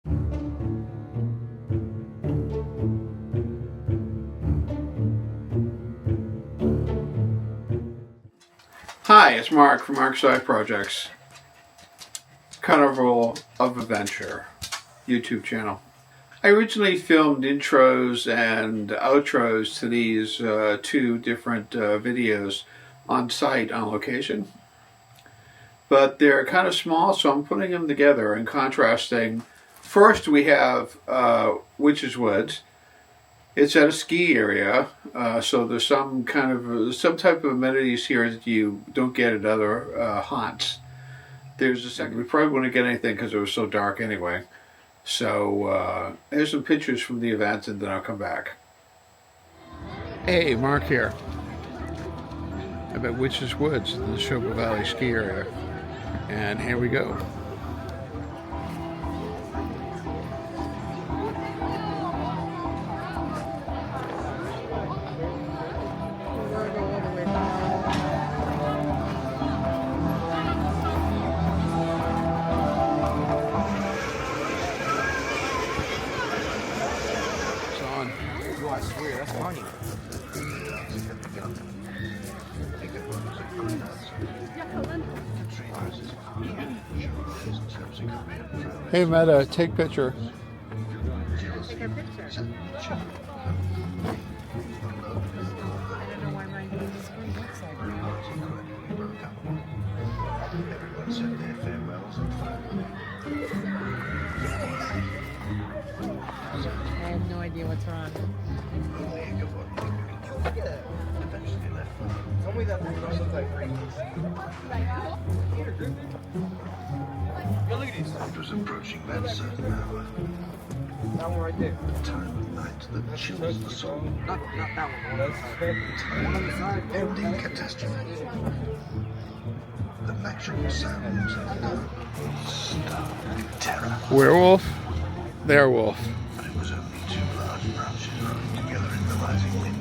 Hi, it's Mark from Mark's Side Projects. Carnival of Adventure YouTube channel. I originally filmed intros and outros to these two different videos on site, on location. But they're kind of small, so I'm putting them together and contrasting. First we have Witch's Woods. It's at a ski area, so there's some type of amenities here that you don't get at other haunts. There's a second. We probably wouldn't get anything because it was so dark anyway. So here's some pictures from the event, and then I'll come back. Hey, Mark here. I'm at Witch's Woods in the Neshoba Valley ski area, and here we go. I swear, that's money. Hey Meta, take picture. Take a picture. I don't know why my screen looks like that. Everyone said their farewells and I have no idea what's wrong. eventually left. Tell me that thing looks like Yo, look at these. It was approaching that certain hour, That one right there. the time of night that chills the soul, Not that one. That's one on the side. ending catastrophe. The natural sounds of the dark, stark terror. Werewolf, their wolf. But it was only two large branches rolling together in the rising wind.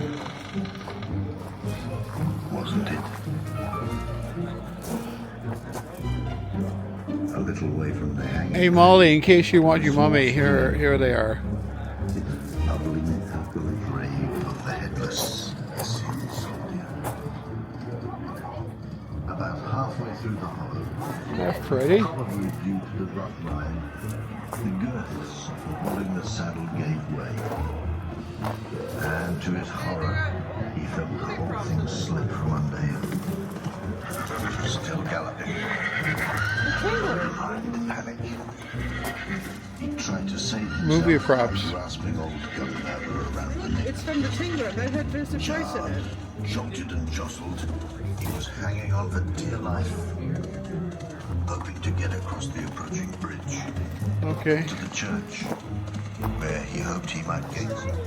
Wasn't it? A little way from the hanging. Hey Molly, in case you want your mummy, here they are. Ugly grave of the headless Assyrian soldier. About halfway through the hollow, That's pretty. probably due to the rough ride, the girths holding the saddle gave way. And to his horror, he felt the whole thing slip from under him. It was still galloping. Blind panic. He tried to save himself Movie by props. grasping old gunpowder around the neck. It's from the Tingler. They had Mr. Price in it. Jolted and jostled, he was hanging on for dear life, hoping to get across the approaching bridge Okay. to the church, where he hoped he might gain some.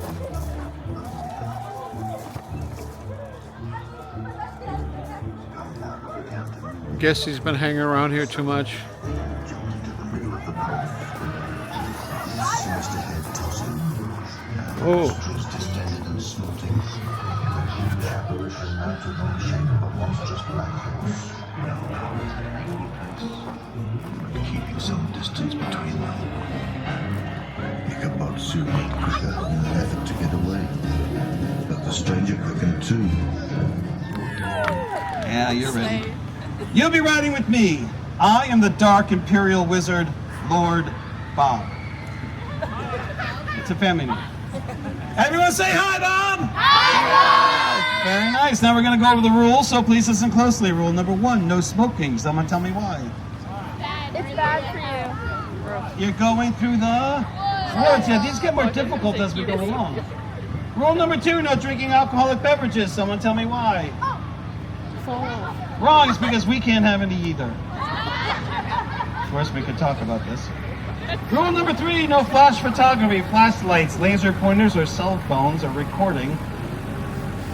Guess he's been hanging around here too much. Jumped into the middle of the path, sinister head tossing, and Oh. nostrils distended and snorting. The apparition mounted on the shape of a monstrous black horse, but keeping some distance between them. Ichabod soon made quicker in an effort to get away, but the stranger quickened too. Yeah, you're ready. You'll be riding with me. I am the Dark Imperial Wizard, Lord Bob. It's a family name. Everyone say hi, Bob! Hi, Bob! Very nice. Now we're going to go over the rules, so please listen closely. Rule number 1, no smoking. Someone tell me why. It's bad for you. You're going through the woods. Yeah, these get more difficult as we go along. Rule number 2, no drinking alcoholic beverages. Someone tell me why. Wrong, it's because we can't have any either. Of course, we could talk about this. Rule number 3, no flash photography, flashlights, laser pointers, or cell phones, or recording.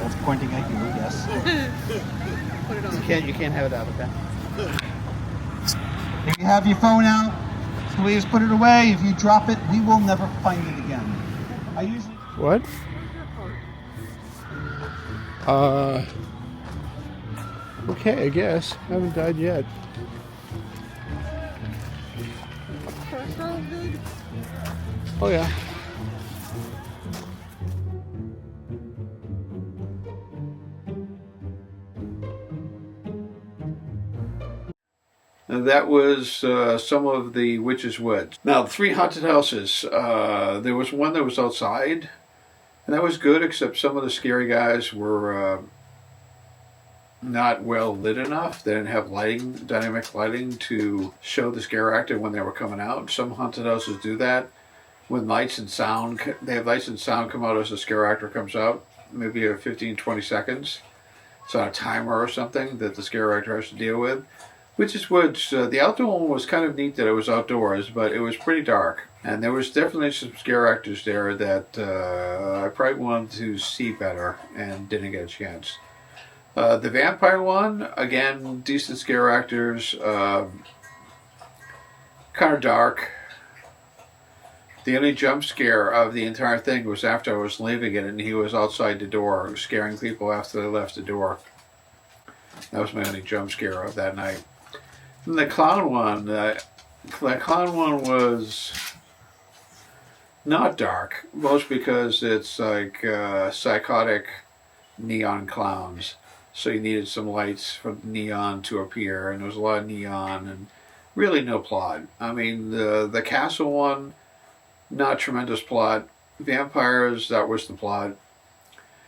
That's pointing at you, yes. You can't have it out, okay? If you have your phone out, please put it away. If you drop it, we will never find it again. I usually... What? Okay, I guess. I haven't died yet. Oh yeah. And that was some of the Witch's Woods. Now, the 3 haunted houses. There was one that was outside, and that was good, except some of the scary guys were not well lit enough. They didn't have lighting, dynamic lighting, to show the scare actor when they were coming out. Some haunted houses do that. When lights and sound, they have lights and sound come out as the scare actor comes out, maybe 15-20 seconds. It's on a timer or something that the scare actor has to deal with. Witch's Woods, the outdoor one was kind of neat that it was outdoors, but it was pretty dark. And there was definitely some scare actors there that I probably wanted to see better and didn't get a chance. The vampire one, again, decent scare actors, kind of dark. The only jump scare of the entire thing was after I was leaving it and he was outside the door scaring people after they left the door. That was my only jump scare of that night. And the clown one, was not dark, mostly because it's like psychotic neon clowns. So you needed some lights for the neon to appear, and there was a lot of neon and really no plot. I mean, the castle one, not tremendous plot. Vampires, that was the plot.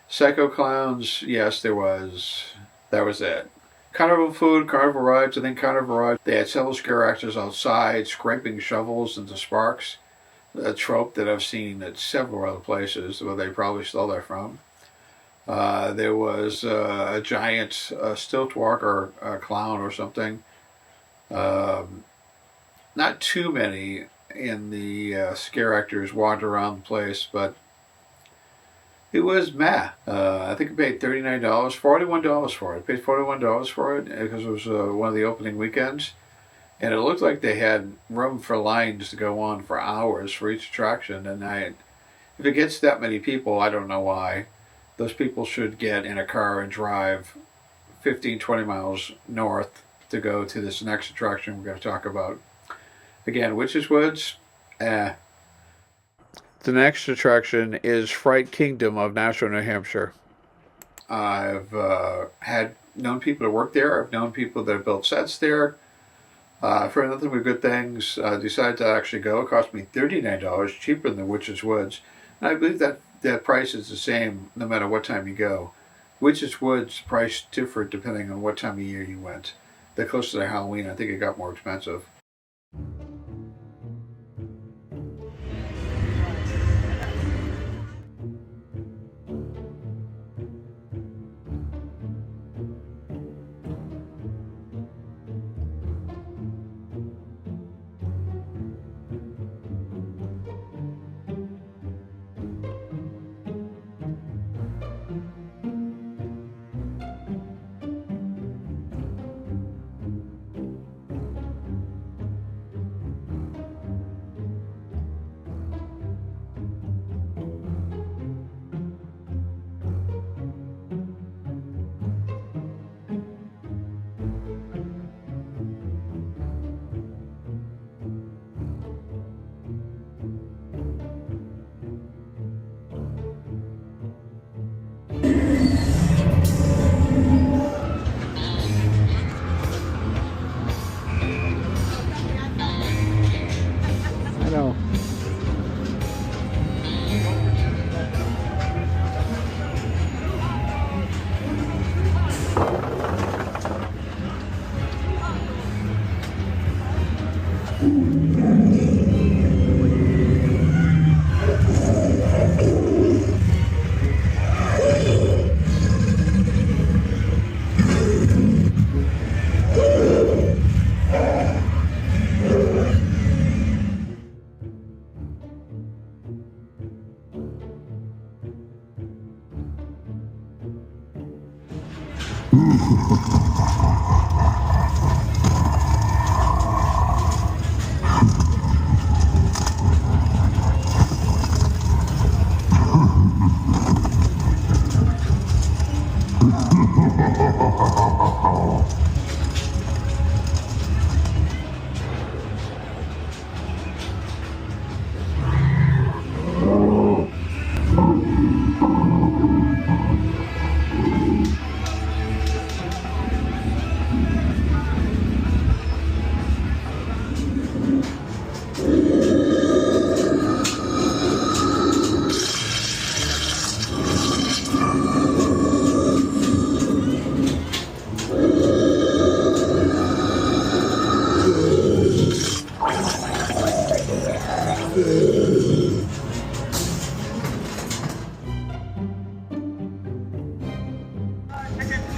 Psycho clowns, yes, there was. That was it. Carnival food, carnival rides. I think carnival rides, they had several scare actors outside scraping shovels into sparks. A trope that I've seen at several other places where they probably stole that from. There was a giant stilt walker clown or something. Not too many in the scare actors wander around the place, but it was meh. I think I paid $39, $41 for it. I paid $41 for it because it was one of the opening weekends. And it looked like they had room for lines to go on for hours for each attraction. And if it gets that many people, I don't know why. Those people should get in a car and drive 15-20 miles north to go to this next attraction we're going to talk about. Again, Witch's Woods, The next attraction is Fright Kingdom of Nashua, New Hampshire. I've known people that work there. I've known people that have built sets there. I've heard nothing but good things. I decided to actually go. It cost me $39, cheaper than Witch's Woods. And I believe that price is the same no matter what time you go. Witch's Woods price differed depending on what time of year you went. The closer to Halloween, I think it got more expensive. Tickets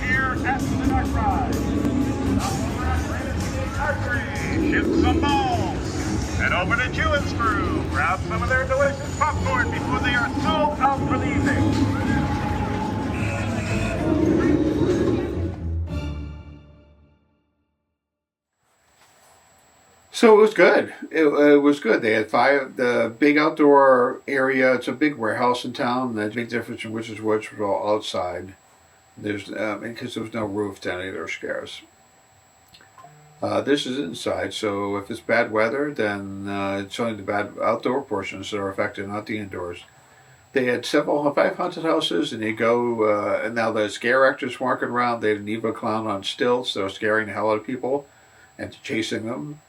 here at the Dark Ride. Archery, shoot some balls. Head over to Chew and Screw. Grab some of their delicious popcorn before they are sold out for the evening. So it was good. It was good. They had the big outdoor area. It's a big warehouse in town. There's a big difference in which is which was all outside. There's because there was no roof to any of their scares. This is inside, so if it's bad weather, then it's only the bad outdoor portions that are affected, not the indoors. They had 5 haunted houses, and you go, and now the scare actors walking around. They had an evil clown on stilts that was scaring the hell out of people and chasing them.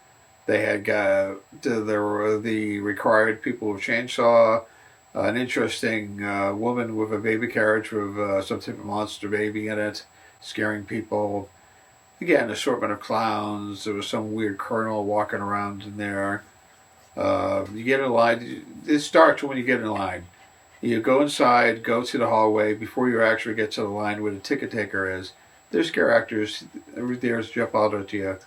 They had there were the required people with chainsaw, an interesting woman with a baby carriage with some type of monster baby in it, scaring people. Again, assortment of clowns. There was some weird colonel walking around in there. You get in line. It starts when you get in line. You go inside, go to the hallway. Before you actually get to the line where the ticket taker is, there's scare actors. There's jump out at you.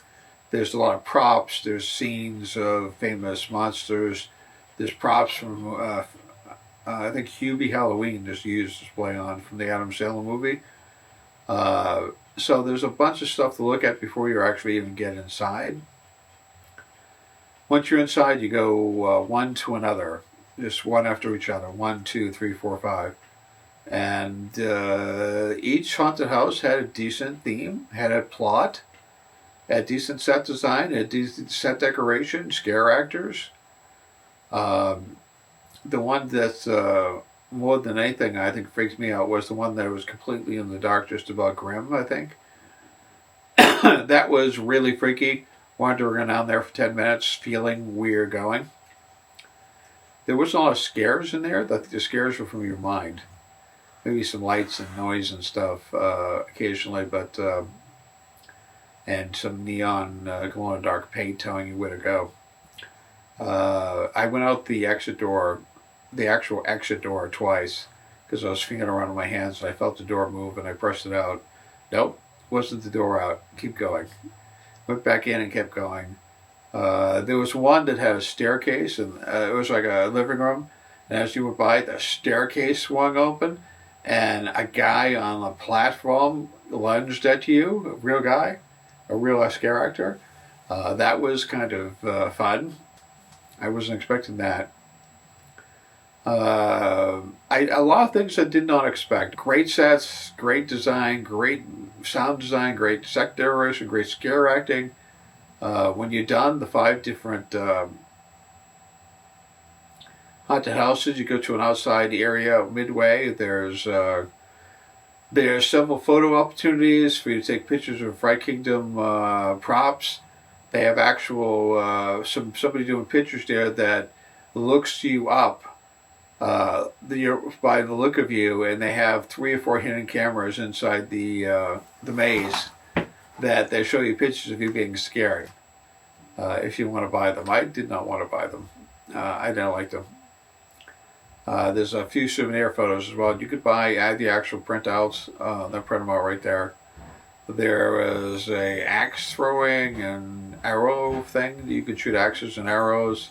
There's a lot of props. There's scenes of famous monsters. There's props from, I think Hubie Halloween just used display on from the Adam Sandler movie. So there's a bunch of stuff to look at before you actually even get inside. Once you're inside, you go one to another, just one after each other. 1, 2, 3, 4, 5. And each haunted house had a decent theme, had a plot, had decent set design, had decent set decoration, scare actors. The one that's more than anything I think freaks me out was the one that was completely in the dark, just about grim, I think. That was really freaky. Wandering around there for 10 minutes, feeling where you're going. There wasn't a lot of scares in there. The scares were from your mind. Maybe some lights and noise and stuff occasionally, but and some neon glow-in-the-dark paint telling you where to go. I went out the exit door, the actual exit door, twice because I was feeling around with my hands and I felt the door move and I pressed it out. Nope, wasn't the door out. Keep going. Went back in and kept going. There was one that had a staircase, and it was like a living room. And as you went by, the staircase swung open, and a guy on a platform lunged at you, a real guy, a real scare actor. That was kind of fun. I wasn't expecting that. A lot of things I did not expect. Great sets, great design, great sound design, great set decoration, great scare acting. When you're done, the 5 different haunted houses, you go to an outside area midway. There's several photo opportunities for you to take pictures of Fright Kingdom props. They have actual somebody doing pictures there that looks you up by the look of you, and they have 3 or 4 hidden cameras inside the maze that they show you pictures of you being scared. If you want to buy them, I did not want to buy them. I didn't like them. There's a few souvenir photos as well. You could buy the actual printouts. They'll print them out right there. There is a axe throwing and arrow thing. You can shoot axes and arrows.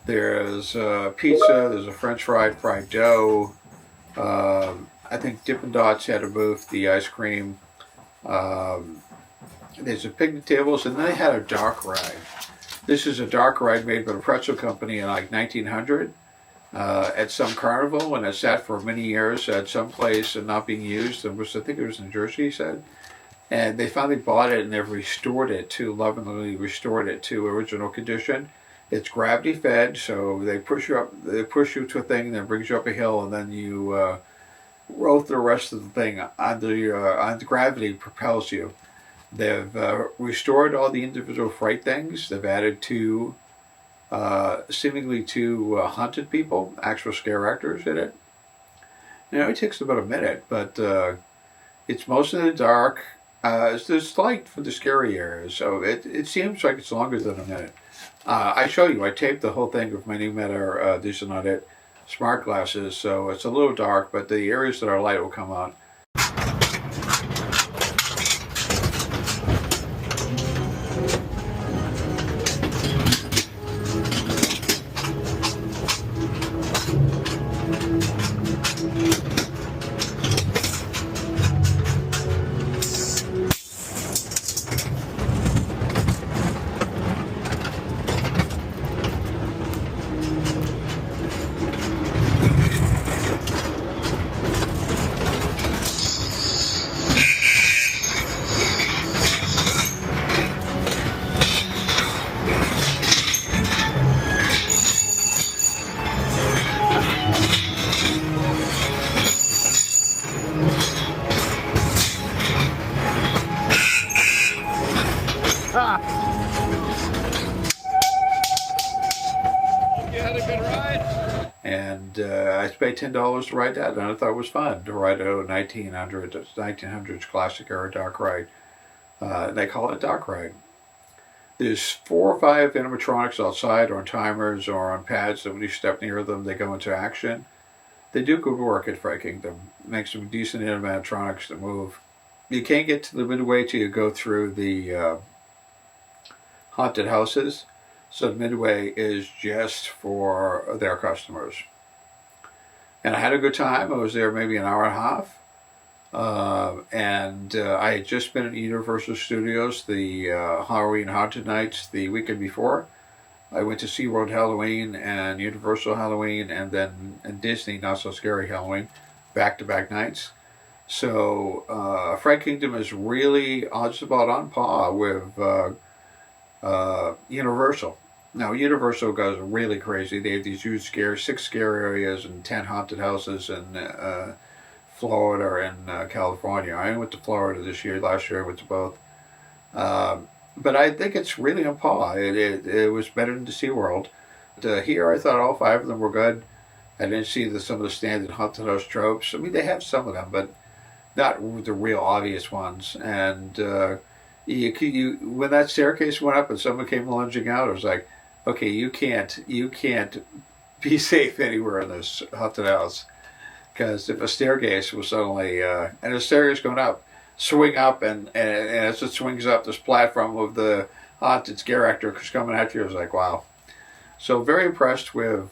There's pizza. There's a French fried dough. I think Dippin' Dots had a booth. The ice cream. There's a picnic tables, and they had a dark ride. This is a dark ride made by the pretzel company in like 1900 at some carnival, and it sat for many years at some place and not being used. I think it was in Jersey, he said. And they finally bought it and they've lovingly restored it to original condition. It's gravity fed, so they push you to a thing that brings you up a hill, and then you roll through the rest of the thing on gravity propels you. They've restored all the individual fright things. They've added seemingly 2 haunted people, actual scare actors in it. It takes about a minute, but it's mostly in the dark. It's this light for the scary areas, so it seems like it's longer than a minute. I show you, I taped the whole thing with my new Meta, these are not it, smart glasses, so it's a little dark, but the areas that are light will come on. And I paid $10 to ride that, and I thought it was fun to ride a 1900s classic era dark ride. They call it dark ride. There's 4 or 5 animatronics outside, or on timers, or on pads that when you step near them, they go into action. They do good work at Fright Kingdom. Make some decent animatronics that move. You can't get to the midway till you go through the haunted houses. So the midway is just for their customers. And I had a good time. I was there maybe an hour and a half. I had just been at Universal Studios, the Halloween Haunted Nights, the weekend before. I went to SeaWorld Halloween and Universal Halloween, and then Disney Not So Scary Halloween, back-to-back nights. So Fright Kingdom is really just about on par with Universal. Now, Universal goes really crazy. They have these huge 6 scare areas and 10 haunted houses in Florida and California. I went to Florida this year. Last year I went to both. But I think it's really on par. It was better than the SeaWorld. Here I thought all 5 of them were good. I didn't see some of the standard haunted house tropes. I mean, they have some of them, but not the real obvious ones. And when that staircase went up and someone came lunging out, it was like, okay, you can't be safe anywhere in this haunted house. Because if a staircase was suddenly, and a staircase going up, swing up, and as it swings up, this platform of the haunted scare actor who's coming at you, I was like, wow. So very impressed with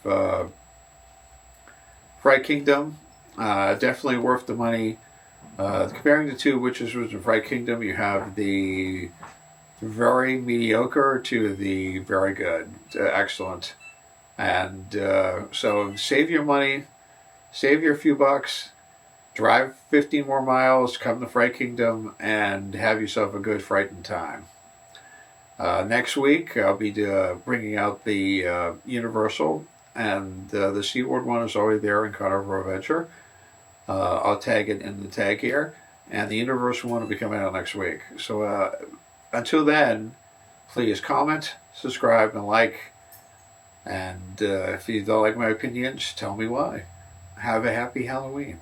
Fright Kingdom. Definitely worth the money. Comparing the two, which was in Fright Kingdom, you have the very mediocre to the very good, excellent. And so save your money, save your few bucks, drive 15 more miles, come to Fright Kingdom, and have yourself a good frightened time. Next week, I'll be bringing out the Universal, and the SeaWorld one is already there in Carnival Adventure. I'll tag it in the tag here, and the Universal one will be coming out next week. So until then, please comment, subscribe, and like. And if you don't like my opinions, tell me why. Have a happy Halloween.